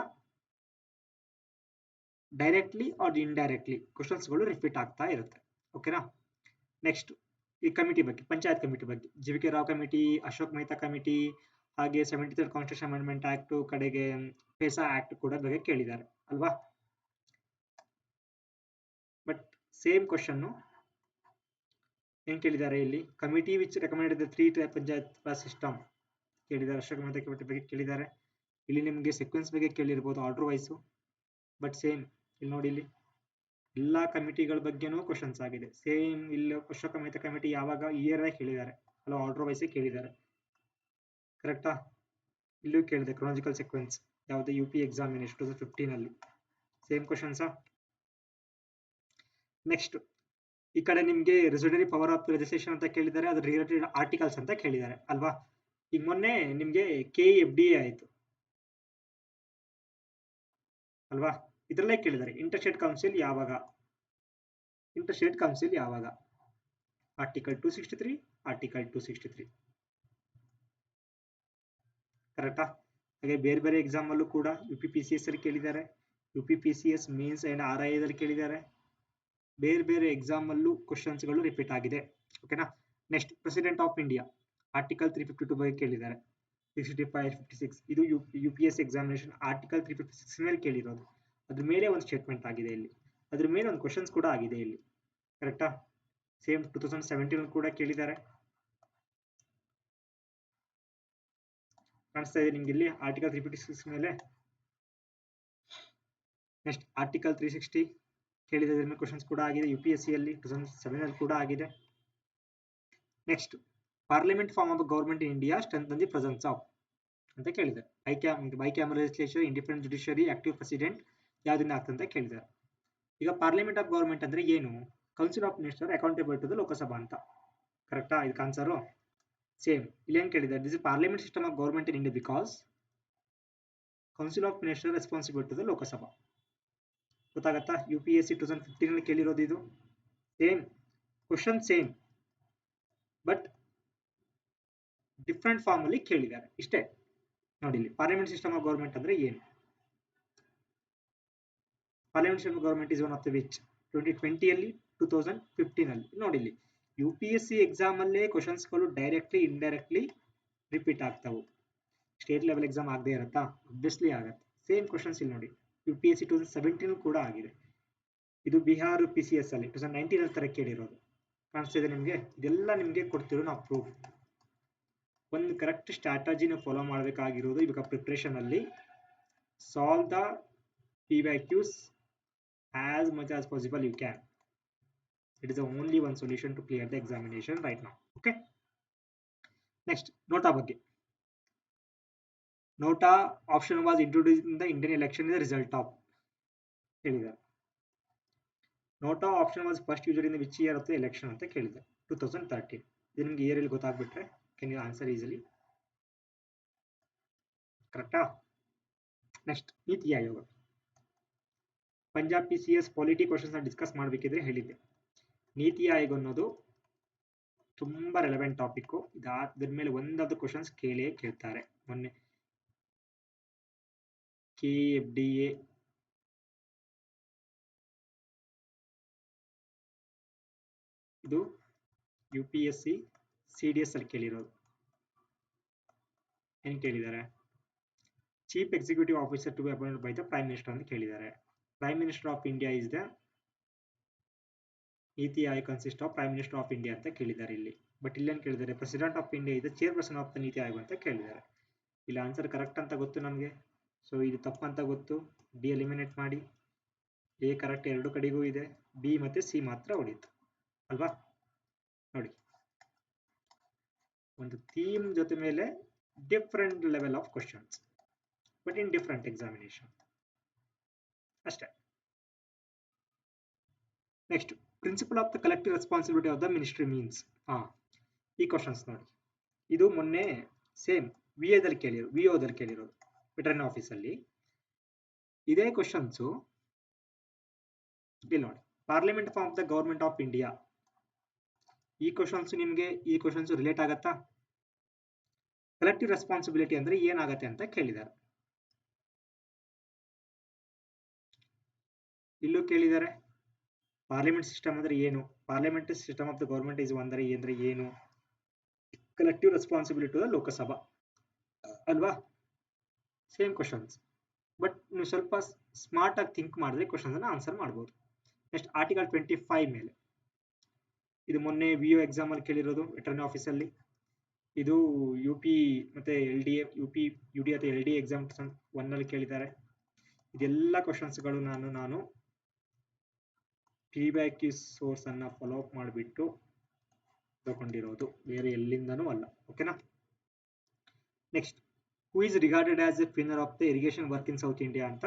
ಡೈರೆಕ್ಟ್ಲಿ ಆರ್ ಇಂಡೈರೆಕ್ಟ್ಲಿ ಕ್ವಶನ್ಸ್ಗಳು ರಿಪೀಟ್ ಆಗ್ತಾ ಇರುತ್ತೆ. ಓಕೆನಾ. ನೆಕ್ಸ್ಟ್, ಈ ಕಮಿಟಿ ಬಗ್ಗೆ, ಪಂಚಾಯತ್ ಕಮಿಟಿ ಬಗ್ಗೆ, GVK Rao committee, Ashok Mehta committee, ಹಾಗೆ 73rd ಕಾನ್ಸ್ಟಿಟ್ಯೂಷನ್ ಅಮೆಂಡ್ಮೆಂಟ್ ಆಕ್ಟ್, ಕಡೆಗೆ ಪೇಸಾ ಆಕ್ಟ್ ಕೂಡ ಬಗ್ಗೆ ಕೇಳಿದ್ದಾರೆ ಅಲ್ವಾ. ಬಟ್ ಸೇಮ್ ಕ್ವಶನ್ ಏನ್ ಕೇಳಿದ್ದಾರೆ ಇಲ್ಲಿ, committee which recommended the 3 panchayat Raj system ಕೇಳಿದ್ದಾರೆ. ಅಶೋಕ್ ಮೆಹ್ತಾ ಕಮಿಟಿ ಬಗ್ಗೆ ಕೇಳಿದ್ದಾರೆ. ಇಲ್ಲಿ ನಿಮಗೆ ಸೀಕ್ವೆನ್ಸ್ ಬಗ್ಗೆ ಕೇಳಿರ್ಬೋದು, ಆರ್ಡರ್ ವೈಸು. ಬಟ್ ಸೇಮ್ ಇಲ್ಲಿ ನೋಡಿ, ಇಲ್ಲಿ ಎಲ್ಲಾ ಕಮಿಟಿಗಳ ಬಗ್ಗೆನೂ ಕ್ವಶನ್ಸ್ ಆಗಿದೆ. ಸೇಮ್ ಇಲ್ಲಿ ಅಶ್ವತ್ಥಾಮ ಕಮಿಟಿ ಯಾವಾಗ ಇಯರ್ ಕೇಳಿದ್ದಾರೆ, ಅಲ್ಲ ಆರ್ಡರ್ ವೈಸ್ ಕೇಳಿದ್ದಾರೆ. ಕರೆಕ್ಟಾ? ಇಲ್ಲೂ ಕೇಳಿದೆ ಕ್ರಾನಾಲಜಿಕಲ್ ಸೀಕ್ವೆನ್ಸ್ ಯಾವುದು UP ಎಕ್ಸಾಮಿನೇಷನ್ 2015 ಅಲ್ಲಿ. ಸೇಮ್ ಕ್ವಶನ್ಸಾ? ನೆಕ್ಸ್ಟ್ ಈ ಕಡೆ ನಿಮ್ಗೆ ರೆಸಿಡರಿ ಪವರ್ ಆಫ್ ಲೆಜಿಸ್ಲೇಷನ್ ಅಂತ ಕೇಳಿದ್ದಾರೆ, ಅದ್ರ ರಿಲೇಟೆಡ್ ಆರ್ಟಿಕಲ್ಸ್ ಅಂತ ಕೇಳಿದ್ದಾರೆ ಅಲ್ವಾ. ಈಗ ಮೊನ್ನೆ ನಿಮ್ಗೆ KFDA ಆಯ್ತು ಅಲ್ವಾ, ಇದ್ರಲ್ಲೇ ಕೇಳಿದ್ದಾರೆ ಇಂಟರ್ಸ್ಟೇಟ್ ಕೌನ್ಸಿಲ್ ಯಾವಾಗ, ಇಂಟರ್ಸ್ಟೇಟ್ ಕೌನ್ಸಿಲ್ ಯಾವಾಗ, ಆರ್ಟಿಕಲ್ 263, ಆರ್ಟಿಕಲ್ 263. ಕರೆಕ್ಟಾ? ಹಾಗೆ ಬೇರೆ ಬೇರೆ ಎಕ್ಸಾಮ್ ಅಲ್ಲೂ ಕೂಡ UPPCS ಅಲ್ಲಿ ಕೇಳಿದ್ದಾರೆ, UPPCS ಮೀನ್ಸ್ ಅಂಡ್ RI ದಲ್ಲಿ ಕೇಳಿದ್ದಾರೆ. ಬೇರೆ ಬೇರೆ ಎಕ್ಸಾಮ್ ಅಲ್ಲೂ ಕ್ವಶನ್ಸ್ ಗಳು ರಿಪೀಟ್ ಆಗಿದೆ. ಓಕೆನಾ? Next president of India article 352 ಬಗ್ಗೆ ಕೇಳಿದ್ದಾರೆ, 65, 56. ಇದು UPS ಎಕ್ಸಾಮಿನೇಷನ್ ಆರ್ಟಿಕಲ್ 356 ಮೇಲೆ ಕೇಳಿರೋದು. ಅದ್ರ ಮೇಲೆ ಒಂದು ಸ್ಟೇಟ್ಮೆಂಟ್ ಆಗಿದೆ ಇಲ್ಲಿ, ಅದ್ರ ಮೇಲೆ ಒಂದು ಕ್ವಶನ್ಸ್ ಕೂಡ ಆಗಿದೆ ಇಲ್ಲಿ. ಕರೆಕ್ಟಾ? ಸೇಮ್ 2017 ಕೂಡ ಕೇಳಿದ್ದಾರೆ. ಕಾಣಿಸ್ತಾ ಇದೆ ನಿಮ್ಗೆ ಇಲ್ಲಿ ಆರ್ಟಿಕಲ್ 356 ಮೇಲೆ. ನೆಕ್ಸ್ಟ್ ಆರ್ಟಿಕಲ್ 360 ಕೇಳಿದ್ರೆ ಕ್ವಶನ್ಸ್ ಕೂಡ ಆಗಿದೆ, UPSC ಅಲ್ಲಿ 2007 ಅಲ್ಲಿ ಕೂಡ ಆಗಿದೆ. Next parliament form of government in India strengthen the presence of ಅಂತ ಕೇಳಿದ್ದಾರೆ. Bicameral legislature, independent judiciary, active president ಯಾವ್ದನ್ನ ಆಗ್ತದೆ ಅಂತ ಕೇಳಿದ್ದಾರೆ. ಈಗ ಪಾರ್ಲಿಮೆಂಟ್ ಆಫ್ ಗವರ್ಮೆಂಟ್ ಅಂದ್ರೆ ಏನು? Council of minister accountable to the Lok Sabha ಅಂತ. ಕರೆಕ್ಟಾ? ಇದಕ್ಕೆ ಆನ್ಸರು ಸೇಮ್ ಇಲ್ಲಿ ಏನ್ ಕೇಳಿದ್ದಾರೆ, this is parliament system of government in India because council of minister responsible to the Lok Sabha. ಗೊತ್ತಾಗತ್ತಾ? UPSC 2015 ಅಲ್ಲಿ ಕೇಳಿರೋದು ಇದು. Same question same but different form ಅಲ್ಲಿ ಕೇಳಿದ್ದಾರೆ ಇಷ್ಟೇ. ನೋಡಿ ಇಲ್ಲಿ ಪಾರ್ಲಿಮೆಂಟ್ ಸಿಸ್ಟಮ್ ಆಫ್ ಗವರ್ಮೆಂಟ್ ಅಂದ್ರೆ ಏನು? Parliament system of government is one of the which 2020 ಅಲ್ಲಿ 2015 ಅಲ್ಲಿ. ನೋಡಿ ಇಲ್ಲಿ UPSC ಎಕ್ಸಾಮ್ ಅಲ್ಲೇ ಕ್ವಶನ್ಸ್ ಗಳು ಡೈರೆಕ್ಟ್ಲಿ ಇಂಡೈರೆಕ್ಟ್ಲಿ ರಿಪೀಟ್ ಆಗ್ತಾವು. ಸ್ಟೇಟ್ ಲೆವೆಲ್ ಎಕ್ಸಾಮ್ ಆಗದೆ ಇರುತ್ತಾ? ಅಬ್ವಿಯಸ್ಲಿ ಆಗತ್ತೆ. ಸೇಮ್ ಕ್ವಶನ್ಸ್ ಇಲ್ಲಿ ನೋಡಿ, UPSC 2017 ಕೂಡ ಆಗಿದೆ. ಇದು ಬಿಹಾರ್ PCS ಅಲ್ಲಿ 2019 ತರ ಕೇಳಿರೋದು. ಕಾಣಿಸ್ತಾ ಇದೆ ನಿಮ್ಗೆ? ಇದೆಲ್ಲ ನಿಮ್ಗೆ ಕೊಡ್ತಿರೋ ನಾವು ಪ್ರೂಫ್. ಒಂದು ಕರೆಕ್ಟ್ ಸ್ಟ್ರಾಟಜಿನ ಫಾಲೋ ಮಾಡಬೇಕಾಗಿರೋದು ಇವಾಗ ಪ್ರಿಪ್ರೇಷನ್ ಅಲ್ಲಿ. Solve the PYQs as much as possible you can. It is the only one solution to clear the examination right now. Okay. Next, NOTA ಬಗ್ಗೆ. NOTA option was introduced in the Indian election as a result of. ಹೇಳಿದ್ದಾರೆ. NOTA option was first used in the which year of the election ಅಂತ ಕೇಳಿದ್ದಾರೆ. 2013. ಇದು ನಿಮ್ಗೆ ಇಯರ್ ಅಲ್ಲಿ ಗೊತ್ತಾಗ್ಬಿಟ್ರೆ can you answer easily? ಕರೆಕ್ಟಾ? Next NITI Aayog. Punjab PCS polity questions discuss ಮಾಡಬೇಕಿದ್ರೆ ಹೇಳಿದ್ದೆ. ನೀತಿ ಆಯೋಗ ಅನ್ನೋದು ತುಂಬಾ ರೆಲೆವೆಂಟ್ ಟಾಪಿಕ್. ಇದ್ರ ಮೇಲೆ ಒಂದಾದ ಕ್ವಶನ್ಸ್ ಕೇಳ್ತಾರೆ. ಮೊನ್ನೆ KFDA ಇದು UPSC CDS ಅಲ್ಲಿ ಕೇಳಿರೋದು. ಏನ್ ಕೇಳಿದ್ದಾರೆ? Chief executive officer to be appointed by the prime minister ಅಂತ ಕೇಳಿದ್ದಾರೆ. Prime minister of India is the NITI Aayog consist of prime minister of India ಅಂತ ಕೇಳಿದ್ದಾರೆ ಇಲ್ಲಿ. ಬಟ್ ಇಲ್ಲೇನು ಕೇಳಿದ್ದಾರೆ? ಪ್ರೆಸಿಡೆಂಟ್ ಆಫ್ ಇಂಡಿಯಾ ಇದೆ chairperson of the NITI Aayog ಅಂತ ಕೇಳಿದ್ದಾರೆ. ಇಲ್ಲಿ ಆನ್ಸರ್ ಕರೆಕ್ಟ್ ಅಂತ ಗೊತ್ತು ನಮಗೆ. ಸೊ ಇದು ತಪ್ಪು ಅಂತ ಗೊತ್ತು. ಡಿ ಎಲಿಮಿನೇಟ್ ಮಾಡಿ. ಎ ಕರೆಕ್ಟ್ ಎರಡು ಕಡೆಗೂ ಇದೆ, ಬಿ ಮತ್ತೆ ಸಿ ಮಾತ್ರ ಉಳಿತು ಅಲ್ವಾ. ನೋಡಿ, ಒಂದು ಥೀಮ್ ಜೊತೆ ಮೇಲೆ different level of questions but in different examination ಅಷ್ಟೇ. Next, principle of the collective responsibility of the ministry means. ಈ ಕ್ವಶನ್ಸ್ ನೋಡಿ, ಇದು ಮೊನ್ನೆ ಸೇಮ್ VO ದಲ್ಲಿ ಕೇಳಿರೋದು ವೆಟರ್ನರಿ ಆಫೀಸ್ ಅಲ್ಲಿ. ಇದೇ ಕ್ವಶನ್ಸ್ ಇಲ್ಲಿ ನೋಡಿ, parliament form of the government of India. ಈ ಕ್ವಶನ್ಸ್ ರಿಲೇಟ್ ಆಗತ್ತಾ? ಕಲೆಕ್ಟಿವ್ ರೆಸ್ಪಾನ್ಸಿಬಿಲಿಟಿ ಅಂದ್ರೆ ಏನಾಗತ್ತೆ ಅಂತ ಕೇಳಿದ್ದಾರೆ. ಇಲ್ಲೂ ಕೇಳಿದ್ದಾರೆ ಪಾರ್ಲಿಮೆಂಟ್ ಸಿಸ್ಟಮ್ ಅಂದ್ರೆ ಏನು, parliament system of the government is ಅಂದ್ರೆ ಏನು, collective responsibility to the Lok Sabha ಅಲ್ವಾ. ಸೇಮ್ ಕ್ವಶನ್ಸ್ ಬಟ್ ನೀವು ಸ್ವಲ್ಪ ಸ್ಮಾರ್ಟ್ ಆಗಿ ಥಿಂಕ್ ಮಾಡಿದ್ರೆ ಕ್ವಶನ್ಸ್ ಅನ್ನ ಆನ್ಸರ್ ಮಾಡಬಹುದು. ನೆಕ್ಸ್ಟ್, ಆರ್ಟಿಕಲ್ 25 ಮೇಲೆ. ಇದು ಮೊನ್ನೆ VO ಎಕ್ಸಾಮ್ ಅಲ್ಲಿ ಕೇಳಿರೋದು ವೆಟರ್ನರಿ ಆಫೀಸ್ ಅಲ್ಲಿ. ಇದು UP ಮತ್ತೆ LDA UD ಅಥವಾ LDA ಎಕ್ಸಾಮ್ 1 ಅಲ್ಲಿ ಕೇಳಿದ್ದಾರೆ. ಇದೆಲ್ಲ ಕ್ವಶನ್ಸ್ ಗಳು ನಾನು PBAQ ಸೋರ್ಸ್ ಅನ್ನ ಫಾಲೋ ಅಪ್ ಮಾಡಿಬಿಟ್ಟು ತಗೊಂಡಿರೋದು, ಬೇರೆ ಎಲ್ಲಿಂದನೂ ಅಲ್ಲ. ಓಕೆನಾ. Next, who is regarded as a pioneer of the irrigation work in south India ಅಂತ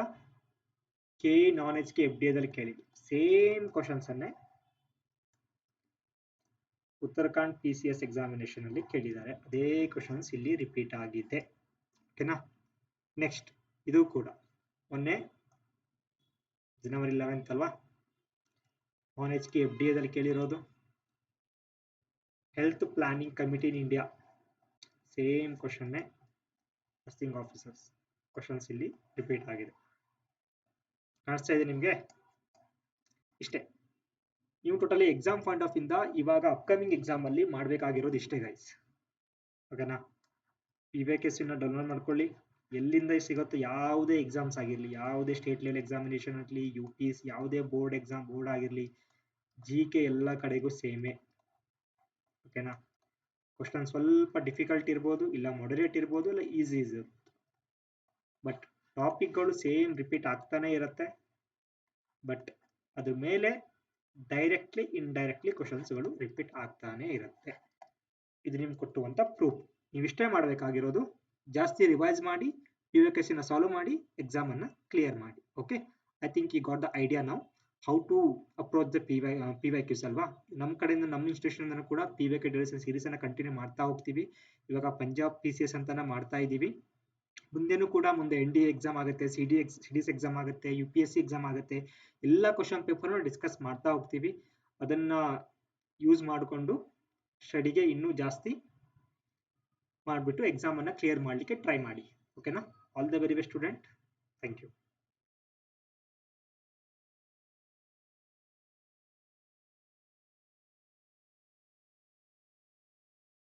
K non H K FDA ದಲ್ಲಿ ಕೇಳಿದ್ರು. ಸೇಮ್ ಕ್ವಶನ್ಸ್ ಅನ್ನೇ ಉತ್ತರಾಖಂಡ್ PCS ಎಕ್ಸಾಮಿನೇಷನ್ ಅಲ್ಲಿ ಕೇಳಿದ್ದಾರೆ. ಅದೇ ಕ್ವಶನ್ಸ್ ಇಲ್ಲಿ ರಿಪೀಟ್ ಆಗಿದೆ. ಓಕೆನಾ. ನೆಕ್ಸ್ಟ್, ಇದು ಕೂಡ ಮೊನ್ನೆ ಜನವರಿ 11 ಅಲ್ವಾ, ನಾನ್ ಎಚ್ ಕೆ FDA ದಲ್ಲಿ ಕೇಳಿರೋದು. Health planning committee in India, same ಕ್ವಶನ್ನೇ ನರ್ಸಿಂಗ್ ಆಫೀಸರ್ಸ್ ಕ್ವಶನ್ಸ್ ಇಲ್ಲಿ ರಿಪೀಟ್ ಆಗಿದೆ. ಕಾಣಿಸ್ತಾ ಇದೆ ನಿಮಗೆ? ಇಷ್ಟೇ. ನೀವು ಟೋಟಲಿ ಎಕ್ಸಾಮ್ ಪಾಯಿಂಟ್ ಆಫ್ ಇಂದ ಇವಾಗ ಅಪ್ಕಮಿಂಗ್ ಎಕ್ಸಾಮ್ ಅಲ್ಲಿ ಮಾಡಬೇಕಾಗಿರೋದು ಇಷ್ಟೇ ಗೈಸ್. ಓಕೆನಾ. PBAQs ಡೌನ್ಲೋಡ್ ಮಾಡ್ಕೊಳ್ಳಿ. ಎಲ್ಲಿಂದ ಸಿಗುತ್ತೋ ಯಾವುದೇ ಎಕ್ಸಾಮ್ಸ್ ಆಗಿರಲಿ, ಯಾವುದೇ ಸ್ಟೇಟ್ ಲೆವೆಲ್ ಎಕ್ಸಾಮಿನೇಷನ್ ಆಗಲಿ, UPS ಯಾವುದೇ ಬೋರ್ಡ್ ಎಕ್ಸಾಮ್ ಬೋರ್ಡ್ ಆಗಿರಲಿ, GK ಎಲ್ಲ ಕಡೆಗೂ ಸೇಮೇ. ಓಕೆನಾ. ಕ್ವಶನ್ ಸ್ವಲ್ಪ ಡಿಫಿಕಲ್ಟ್ ಇರ್ಬೋದು, ಇಲ್ಲ ಮಾಡರೇಟ್ ಇರ್ಬೋದು, ಇಲ್ಲ ಈಸಿ ಇರ್ಬೋದು, ಬಟ್ ಟಾಪಿಕ್ಗಳು ಸೇಮ್ ರಿಪೀಟ್ ಆಗ್ತಾನೆ ಇರುತ್ತೆ. ಬಟ್ ಅದ್ರ ಮೇಲೆ ಡೈರೆಕ್ಟ್ಲಿ ಇಂಡೈರೆಕ್ಟ್ಲಿ ಕ್ವಶನ್ಸ್ಗಳು ರಿಪೀಟ್ ಆಗ್ತಾನೆ ಇರುತ್ತೆ. ಇದು ನಿಮ್ಗೆ ಕೊಟ್ಟುವಂತ ಪ್ರೂಫ್. ನೀವಿಷ್ಟೇ ಮಾಡಬೇಕಾಗಿರೋದು, ಜಾಸ್ತಿ ರಿವೈಸ್ ಮಾಡಿ, PBAQs ಸಾಲ್ವ್ ಮಾಡಿ, ಎಕ್ಸಾಮ್ ಅನ್ನ ಕ್ಲಿಯರ್ ಮಾಡಿ. Okay, I think you got the idea now how to approach the PBAQs ಅಲ್ವಾ. ನಮ್ಮ ಕಡೆಯಿಂದ, ನಮ್ಮ ಇನ್ಸ್ಟಿಟ್ಯೂಷನ್ ಕೂಡ PBAQ ಡ್ಯೂರೇಷನ್ ಸೀರೀಸ್ ಅನ್ನ ಕಂಟಿನ್ಯೂ ಮಾಡ್ತಾ ಹೋಗ್ತೀವಿ. ಇವಾಗ ಪಂಜಾಬ್ PCS ಅಂತಾನೆ ಮಾಡ್ತಾ ಇದ್ದೀವಿ. ಮುಂದೆನೂ ಕೂಡ ಮುಂದೆ NDA ಎಕ್ಸಾಮ್ ಆಗುತ್ತೆ, CDS ಎಕ್ಸಾಮ್ ಆಗುತ್ತೆ, UPSC ಎಕ್ಸಾಮ್ ಆಗುತ್ತೆ. ಎಲ್ಲ ಕ್ವಶನ್ ಪೇಪರ್ನ ಡಿಸ್ಕಸ್ ಮಾಡ್ತಾ ಹೋಗ್ತೀವಿ. ಅದನ್ನ ಯೂಸ್ ಮಾಡಿಕೊಂಡು ಸ್ಟಡಿಗೆ ಇನ್ನೂ ಜಾಸ್ತಿ ಮಾಡಿಬಿಟ್ಟು ಎಕ್ಸಾಮ್ ಅನ್ನ ಕ್ಲಿಯರ್ ಮಾಡಲಿಕ್ಕೆ ಟ್ರೈ ಮಾಡಿ. ಓಕೆನಾ. All the very best student. Thank you.